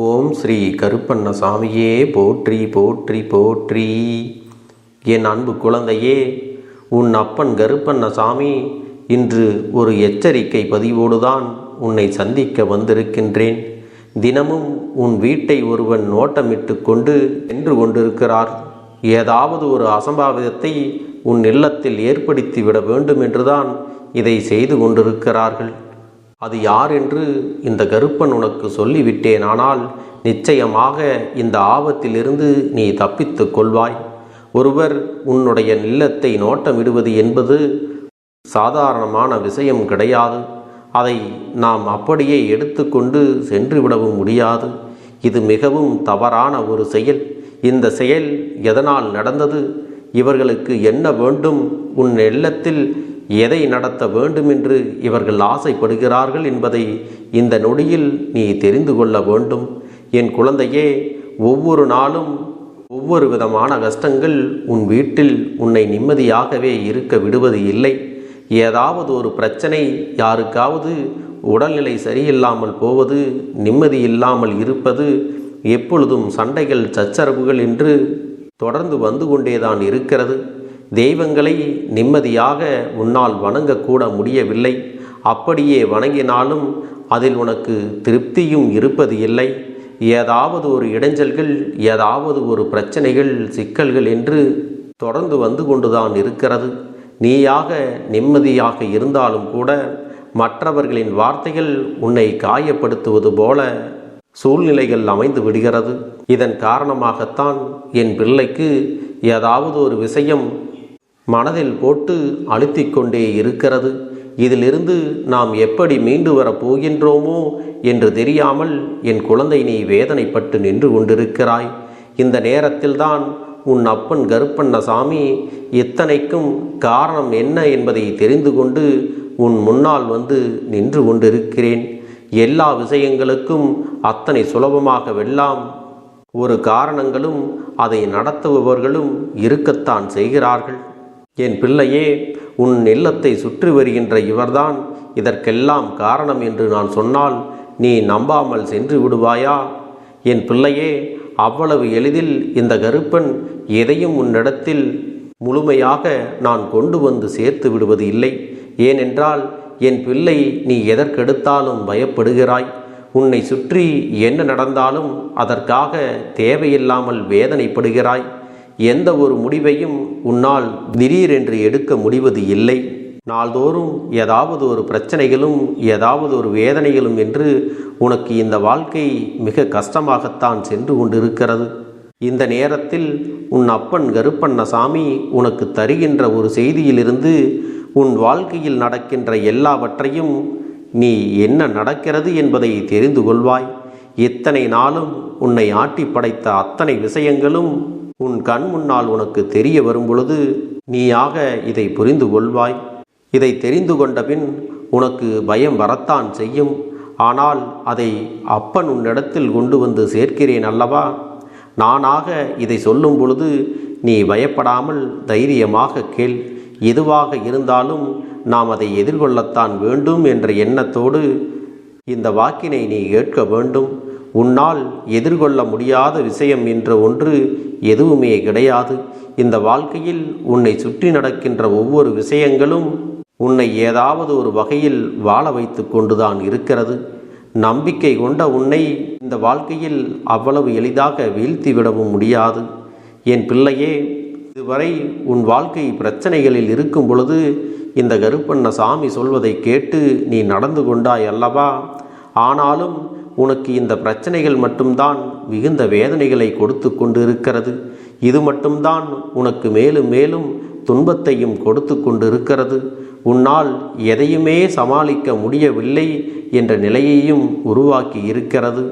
ஓம் ஸ்ரீ கருப்பண்ணசாமியே போற்றி போற்றி போற்றி. என் அன்பு குழந்தையே, உன் அப்பன் கருப்பண்ணசாமி இன்று ஒரு எச்சரிக்கை பதிவோடுதான் உன்னை சந்திக்க வந்திருக்கின்றேன். தினமும் உன் வீட்டை ஒருவன் நோட்டமிட்டு கொண்டு சென்று கொண்டிருக்கிறார். ஏதாவது ஒரு அசம்பாவிதத்தை உன் இல்லத்தில் ஏற்படுத்திவிட வேண்டும் என்றுதான் இதை செய்து கொண்டிருக்கிறார்கள். அது யார் என்று இந்த கருப்பன் உனக்கு சொல்லிவிட்டேன். ஆனால் நிச்சயமாக இந்த ஆபத்திலிருந்து நீ தப்பித்து கொள்வாய். ஒருவர் உன்னுடைய இல்லத்தை நோட்டமிடுவது என்பது சாதாரணமான விஷயம் கிடையாது. அதை நாம் அப்படியே எடுத்துக்கொண்டு சென்று விடவும் முடியாது. இது மிகவும் தவறான ஒரு செயல். இந்த செயல் எதனால் நடந்தது? இவர்களுக்கு என்ன வேண்டும்? உன் இல்லத்தில் எதை நடத்த வேண்டும் என்று இவர்கள் ஆசைப்படுகிறார்கள் என்பதை இந்த நொடியில் நீ தெரிந்து கொள்ள வேண்டும். என் குழந்தையே, ஒவ்வொரு நாளும் ஒவ்வொரு விதமான கஷ்டங்கள் உன் வீட்டில் உன்னை நிம்மதியாகவே இருக்க விடுவது இல்லை. ஏதாவது ஒரு பிரச்சனை, யாருக்காவது உடல்நிலை சரியில்லாமல் போவது, நிம்மதி இல்லாமல் இருப்பது, எப்பொழுதும் சண்டைகள் சச்சரவுகள் என்று தொடர்ந்து வந்து கொண்டேதான் இருக்கிறது. தெய்வங்களை நிம்மதியாக உன்னால் வணங்கக்கூட முடியவில்லை. அப்படியே வணங்கினாலும் அதில் உனக்கு திருப்தியும் இருப்பது இல்லை. ஏதாவது ஒரு இடைஞ்சல்கள், ஏதாவது ஒரு பிரச்சனைகள், சிக்கல்கள் என்று தொடர்ந்து வந்து கொண்டுதான் இருக்கிறது. நீயாக நிம்மதியாக இருந்தாலும் கூட மற்றவர்களின் வார்த்தைகள் உன்னை காயப்படுத்துவது போல சூழ்நிலைகள் அமைந்து விடுகிறது. இதன் காரணமாகத்தான் என் பிள்ளைக்கு ஏதாவது ஒரு விஷயம் மனதில் போட்டு அழுத்திக் கொண்டே இருக்கிறது. இதிலிருந்து நாம் எப்படி மீண்டு வரப் போகின்றோமோ என்று தெரியாமல் என் குழந்தை நீ வேதனைப்பட்டு நின்று கொண்டிருக்கிறாய். இந்த நேரத்தில்தான் உன் அப்பன் கருப்பண்ணசாமி இத்தனைக்கும் காரணம் என்ன என்பதை தெரிந்து கொண்டு உன் முன்னால் வந்து நின்று கொண்டிருக்கிறேன். எல்லா விஷயங்களுக்கும் அத்தனை சுலபமாக வெல்லாம் ஒரு காரணங்களும் அதை நடத்துபவர்களும் இருக்கத்தான் செய்கிறார்கள். என் பிள்ளையே, உன் இல்லத்தை சுற்றி வருகின்ற இவர்தான் இதற்கெல்லாம் காரணம் என்று நான் சொன்னால் நீ நம்பாமல் சென்று விடுவாயா? என் பிள்ளையே, அவ்வளவு எளிதில் இந்த கருப்பன் எதையும் உன்னிடத்தில் முழுமையாக நான் கொண்டு வந்து சேர்த்து விடுவது இல்லை. ஏனென்றால் என் பிள்ளை, நீ எதற்கெடுத்தாலும் பயப்படுகிறாய். உன்னை சுற்றி என்ன நடந்தாலும் அதற்காக தேவையில்லாமல் வேதனைப்படுகிறாய். எந்த ஒரு முடிவையும் உன்னால் திடீரென்று எடுக்க முடிவது இல்லை. நாள்தோறும் ஏதாவது ஒரு பிரச்சனைகளும் ஏதாவது ஒரு வேதனைகளும் என்று உனக்கு இந்த வாழ்க்கை மிக கஷ்டமாகத்தான் சென்று கொண்டிருக்கிறது. இந்த நேரத்தில் உன் அப்பன் கருப்பண்ணசாமி உனக்கு தருகின்ற ஒரு செய்தியிலிருந்து உன் வாழ்க்கையில் நடக்கின்ற எல்லாவற்றையும் நீ என்ன நடக்கிறது என்பதை தெரிந்து கொள்வாய். இத்தனை நாளும் உன்னை ஆட்டி படைத்த அத்தனை விஷயங்களும் உன் கண் முன்னால் உனக்கு தெரிய வரும் பொழுது நீயாக இதை புரிந்து கொள்வாய். இதை தெரிந்து கொண்ட பின் உனக்கு பயம் வரத்தான் செய்யும். ஆனால் அதை அப்பன் உன்னிடத்தில் கொண்டு வந்து சேர்க்கிறேன் அல்லவா? நானாக இதை சொல்லும் பொழுது நீ பயப்படாமல் தைரியமாக கேள். எதுவாக இருந்தாலும் நாம் அதை எதிர்கொள்ளத்தான் வேண்டும் என்ற எண்ணத்தோடு இந்த வாக்கினை நீ கேட்க வேண்டும். உன்னால் எதிர்கொள்ள முடியாத விஷயம் என்ற ஒன்று எதுவுமே கிடையாது. இந்த வாழ்க்கையில் உன்னை சுற்றி நடக்கின்ற ஒவ்வொரு விஷயங்களும் உன்னை ஏதாவது ஒரு வகையில் வாழ வைத்து கொண்டுதான் இருக்கிறது. நம்பிக்கை கொண்ட உன்னை இந்த வாழ்க்கையில் அவ்வளவு எளிதாக வீழ்த்திவிடவும் முடியாது. என் பிள்ளையே, இதுவரை உன் வாழ்க்கை பிரச்சனைகளில் இருக்கும் பொழுது இந்த கருப்பண்ணசாமி சொல்வதை கேட்டு நீ நடந்து கொண்டாய் அல்லவா? ஆனாலும் உனக்கு இந்த பிரச்சனைகள் மட்டும்தான் மிகுந்த வேதனைகளை கொடுத்து கொண்டு இருக்கிறது. இது மட்டும்தான் உனக்கு மேலும் மேலும் துன்பத்தையும் கொடுத்து கொண்டு இருக்கிறது. உன்னால் எதையுமே சமாளிக்க முடியவில்லை என்ற நிலையையும் உருவாக்கி இருக்கிறது.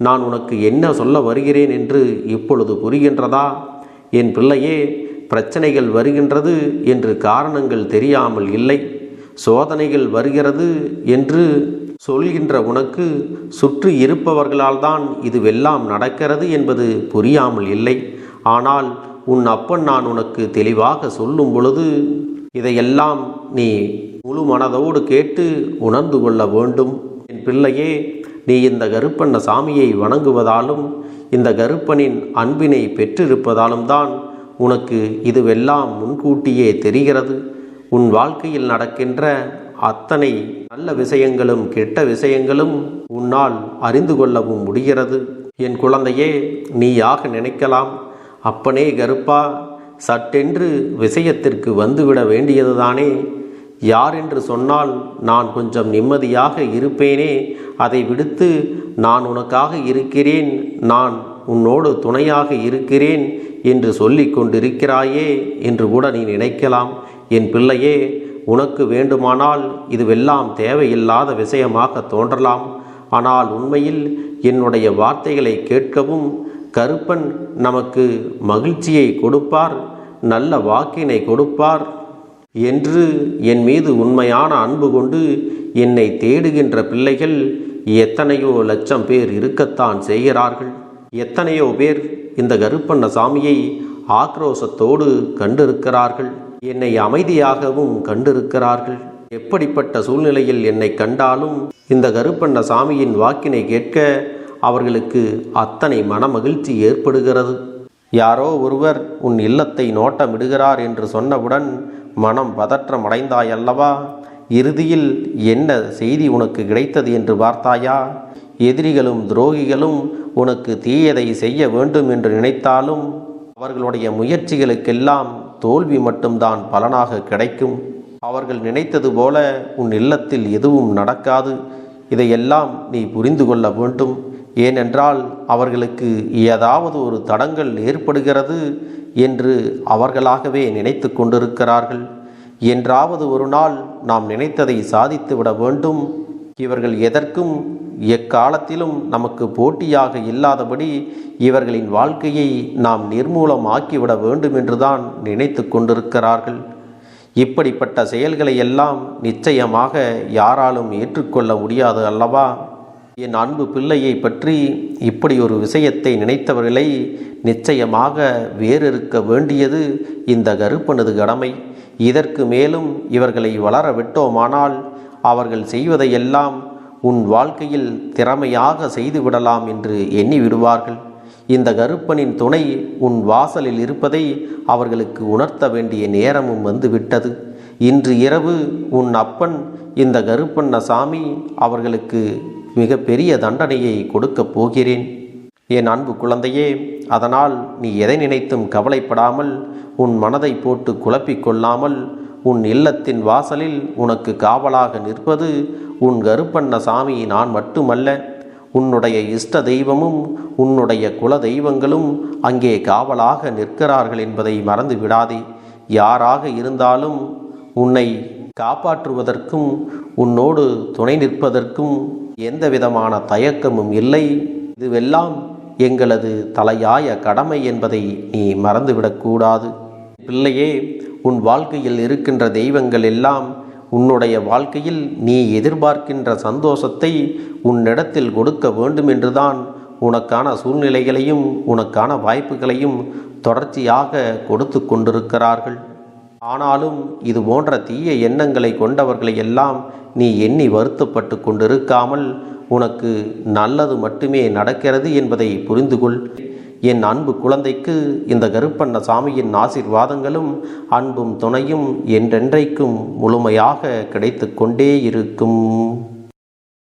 நான் உனக்கு என்ன சொல்ல வருகிறேன் என்று இப்பொழுது புரிகின்றதா? என் பிள்ளையே, பிரச்சனைகள் வருகின்றது என்று காரணங்கள் தெரியாமல் இல்லை. சோதனைகள் வருகிறது என்று சொல்கின்ற உனக்கு சுற்றி இருப்பவர்களால் தான் இதுவெல்லாம் நடக்கிறது என்பது புரியாமல் இல்லை. ஆனால் உன் அப்பன் நான் உனக்கு தெளிவாக சொல்லும் பொழுது இதையெல்லாம் நீ முழு மனதோடு கேட்டு உணர்ந்து கொள்ள வேண்டும். என் பிள்ளையே, நீ இந்த கருப்பண்ண சாமியை வணங்குவதாலும் இந்த கருப்பனின் அன்பினை பெற்றிருப்பதாலும் தான் உனக்கு இதுவெல்லாம் முன்கூட்டியே தெரிகிறது. உன் வாழ்க்கையில் நடக்கின்ற அத்தனை நல்ல விஷயங்களும் கெட்ட விஷயங்களும் உன்னால் அறிந்து கொள்ளவும் முடிகிறது. என் குழந்தையே, நீயாக நினைக்கலாம், அப்பனே கருப்பா, சட்டென்று விஷயத்திற்கு வந்துவிட வேண்டியதுதானே. யார் என்று சொன்னால் நான் கொஞ்சம் நிம்மதியாக இருப்பேனே, அதை விடுத்து நான் உனக்காக இருக்கிறேன், நான் உன்னோடு துணையாக இருக்கிறேன் என்று சொல்லிக் கொண்டிருக்கிறாயே என்று கூட நீ நினைக்கலாம். என் பிள்ளையே, உனக்கு வேண்டுமானால் இதுவெல்லாம் தேவையில்லாத விஷயமாக தோன்றலாம். ஆனால் உண்மையில் என்னுடைய வார்த்தைகளை கேட்கவும் கருப்பன் நமக்கு மகிழ்ச்சியை கொடுப்பார், நல்ல வாக்கினை கொடுப்பார் என்று என் மீது உண்மையான அன்பு கொண்டு என்னை தேடுகின்ற பிள்ளைகள் எத்தனையோ லட்சம் பேர் இருக்கத்தான் செய்கிறார்கள். எத்தனையோ பேர் இந்த கருப்பண்ண சாமியை ஆக்ரோஷத்தோடு கண்டிருக்கிறார்கள், என்னை அமைதியாகவும் கண்டிருக்கிறார்கள். எப்படிப்பட்ட சூழ்நிலையில் என்னை கண்டாலும் இந்த கருப்பண்ண சாமியின் வாக்கினை கேட்க அவர்களுக்கு அத்தனை மனமகிழ்ச்சி ஏற்படுகிறது. யாரோ ஒருவர் உன் இல்லத்தை நோட்டமிடுகிறார் என்று சொன்னவுடன் மனம் பதற்றமடைந்தாயல்லவா? இறுதியில் என்ன செய்தி உனக்கு கிடைத்தது என்று பார்த்தாயா? எதிரிகளும் துரோகிகளும் உனக்கு தீயதை செய்ய வேண்டும் என்று நினைத்தாலும் அவர்களுடைய முயற்சிகளுக்கெல்லாம் தோல்வி மட்டும்தான் பலனாக கிடைக்கும். அவர்கள் நினைத்தது போல உன் இல்லத்தில் எதுவும் நடக்காது. இதையெல்லாம் நீ புரிந்து கொள்ள வேண்டும். ஏனென்றால் அவர்களுக்கு ஏதாவது ஒரு தடங்கல் ஏற்படுகிறது என்று அவர்களாகவே நினைத்து கொண்டிருக்கிறார்கள். என்றாவது ஒரு நாள் நாம் நினைத்ததை சாதித்து விட வேண்டும். இவர்கள் எதற்கும் எக்காலத்திலும் நமக்கு போட்டியாக இல்லாதபடி இவர்களின் வாழ்க்கையை நாம் நிர்மூலமாக்கிவிட வேண்டும் என்றுதான் நினைத்து கொண்டிருக்கிறார்கள். இப்படிப்பட்ட செயல்களை எல்லாம் நிச்சயமாக யாராலும் ஏற்றுக்கொள்ள முடியாது அல்லவா? என் அன்பு பிள்ளையை பற்றி இப்படி ஒரு விஷயத்தை நினைத்தவர்களை நிச்சயமாக வேறறுக்க வேண்டியது இந்த கருப்பனது கடமை. இதற்கு மேலும் இவர்களை வளர விட்டோமானால் அவர்கள் செய்வதையெல்லாம் உன் வாழ்க்கையில் திறமையாக செய்துவிடலாம் என்று எண்ணி விடுவார்கள். இந்த கருப்பனின் துணை உன் வாசலில் இருப்பதை அவர்களுக்கு உணர்த்த வேண்டிய நேரமும் வந்துவிட்டது. இன்று இரவு உன் அப்பன் இந்த கருப்பண்ண சாமி அவர்களுக்கு மிக பெரிய தண்டனையை கொடுக்கப் போகிறேன். என் அன்பு குழந்தையே, அதனால் நீ எதை நினைத்தும் கவலைப்படாமல் உன் மனதை போட்டு குழப்பிக்கொள்ளாமல் உன் இல்லத்தின் வாசலில் உனக்கு காவலாக நிற்பது உன் கருப்பண்ண சாமி நான் மட்டுமல்ல, உன்னுடைய இஷ்ட தெய்வமும் உன்னுடைய குல தெய்வங்களும் அங்கே காவலாக நிற்கிறார்கள் என்பதை மறந்து விடாதே. யாராக இருந்தாலும் உன்னை காப்பாற்றுவதற்கும் உன்னோடு துணை நிற்பதற்கும் எந்த விதமான தயக்கமும் இல்லை. இதுவெல்லாம் எங்களது தலையாய கடமை என்பதை நீ மறந்துவிடக்கூடாது. பிள்ளையே, உன் வாழ்க்கையில் இருக்கின்ற தெய்வங்கள் எல்லாம் உன்னுடைய வாழ்க்கையில் நீ எதிர்பார்க்கின்ற சந்தோஷத்தை உன்னிடத்தில் கொடுக்க வேண்டும் என்றுதான் உனக்கான சூழ்நிலைகளையும் உனக்கான வாய்ப்புகளையும் தொடர்ச்சியாக கொடுத்து கொண்டிருக்கிறார்கள். ஆனாலும் இது போன்ற தீய எண்ணங்களை கொண்டவர்களை எல்லாம் நீ எண்ணி வருத்தப்பட்டு கொண்டிருக்காமல் உனக்கு நல்லது மட்டுமே நடக்கிறது என்பதை புரிந்து கொள். என் அன்பு குழந்தைக்கு இந்த கருப்பண்ண சாமியின் ஆசீர்வாதங்களும் அன்பும் துணையும் என்றென்றைக்கும் முழுமையாக கிடைத்து கொண்டே இருக்கும்.